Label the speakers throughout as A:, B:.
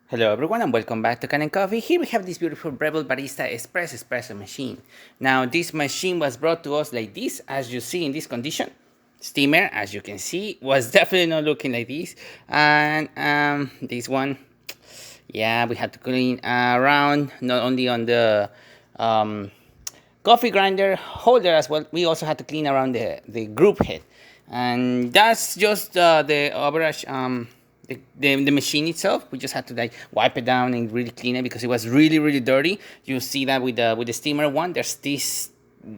A: Hello everyone and welcome back to Kanen Coffee. Here we have this beautiful Breville Barista espresso machine. Now this machine was brought to us like this, as you see in this condition. Steamer, as you can see, was definitely not looking like this. And this one, yeah, we had to clean around, not only on the coffee grinder holder as well, we also had to clean around the group head. And that's just the average the machine itself. We just had to like wipe it down and really clean it because it was really dirty. You see that with the steamer one, this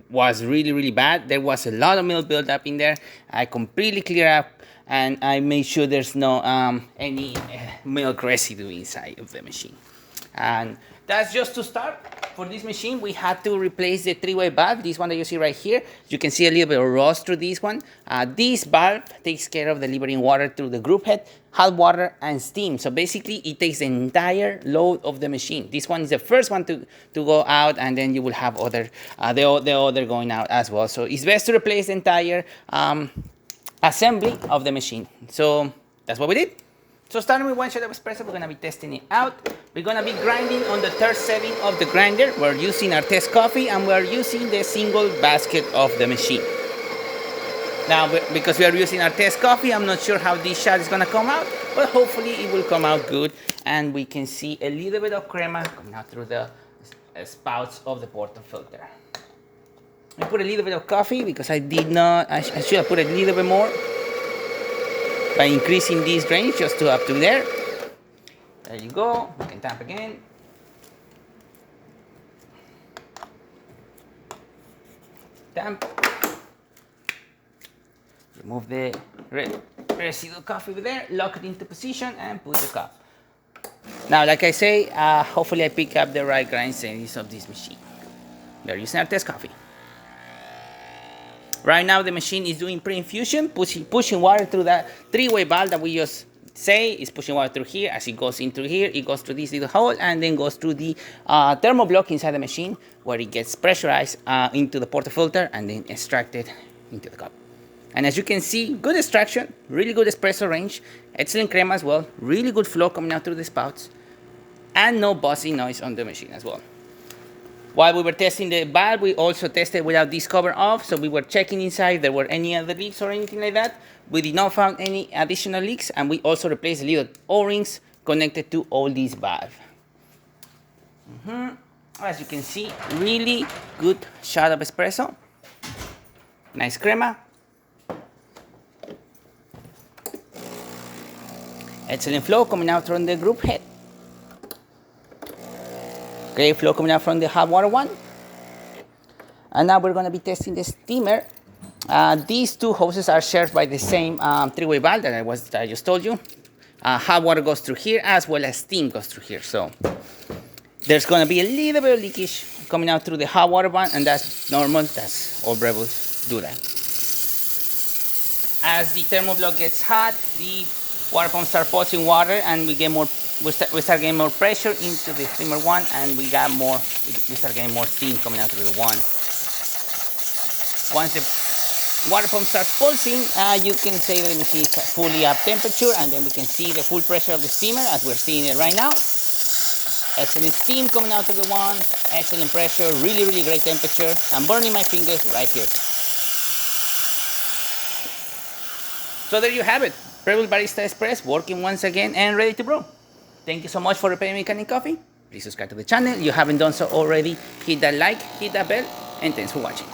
A: was really bad. There was a lot of milk built up in there. I completely cleared up and I made sure there's no any milk residue inside of the machine. And that's just to start. For this machine, we had to replace the three-way valve, this one that you see right here. You can see a little bit of rust through this one. This valve takes care of delivering water through the group head, hot water, and steam. So basically, it takes the entire load of the machine. This one is the first one to go out, and then you will have other the other going out as well. So it's best to replace the entire assembly of the machine. So that's what we did. So starting with one shot of espresso, we're going to be testing it out. We're going to be grinding on the third setting of the grinder. We're using our test coffee and we're using the single basket of the machine. Now, because we are using our test coffee, I'm not sure how this shot is going to come out, but hopefully it will come out good. And we can see a little bit of crema coming out through the spouts of the portafilter. I put a little bit of coffee because I should have put a little bit more. By increasing this range just to up to there. There you go. You can tap again. Tap. Remove the residual coffee over there. Lock it into position and put the cup. Now, like I say, hopefully I pick up the right grind settings of this machine. We are using our test coffee. Right now the machine is doing pre-infusion, pushing water through that three-way valve that we just say is pushing water through here. As it goes into here, it goes through this little hole and then goes through the thermal block inside the machine where it gets pressurized into the portafilter and then extracted into the cup. And as you can see, good extraction, really good espresso range, excellent crema as well, really good flow coming out through the spouts, and no buzzing noise on the machine as well. While we were testing the valve, we also tested without this cover off, so we were checking inside if there were any other leaks or anything like that. We did not find any additional leaks, and we also replaced the little O-rings connected to all these valves. As you can see, really good shot of espresso. Nice crema. Excellent flow coming out from the group head. Great flow coming out from the hot water one. And now we're going to be testing the steamer. These two hoses are shared by the same three-way valve that I just told you. Hot water goes through here as well as steam goes through here. So there's going to be a little bit of leakage coming out through the hot water one, and that's normal. That's all Brevilles do that. As the thermal block gets hot, the water pump starts pulsing water, and we start getting more pressure into the steamer one, and we start getting more steam coming out through the one. Once the water pump starts pulsing, you can say that the machine is fully up temperature, and then we can see the full pressure of the steamer as we're seeing it right now. Excellent steam coming out of the one, excellent pressure, really great temperature. I'm burning my fingers right here. So there you have it. Breville Barista Express working once again and ready to brew. Thank you so much for repaying me Kanen Coffee. Please subscribe to the channel if you haven't done so already. Hit that like, hit that bell, and thanks for watching.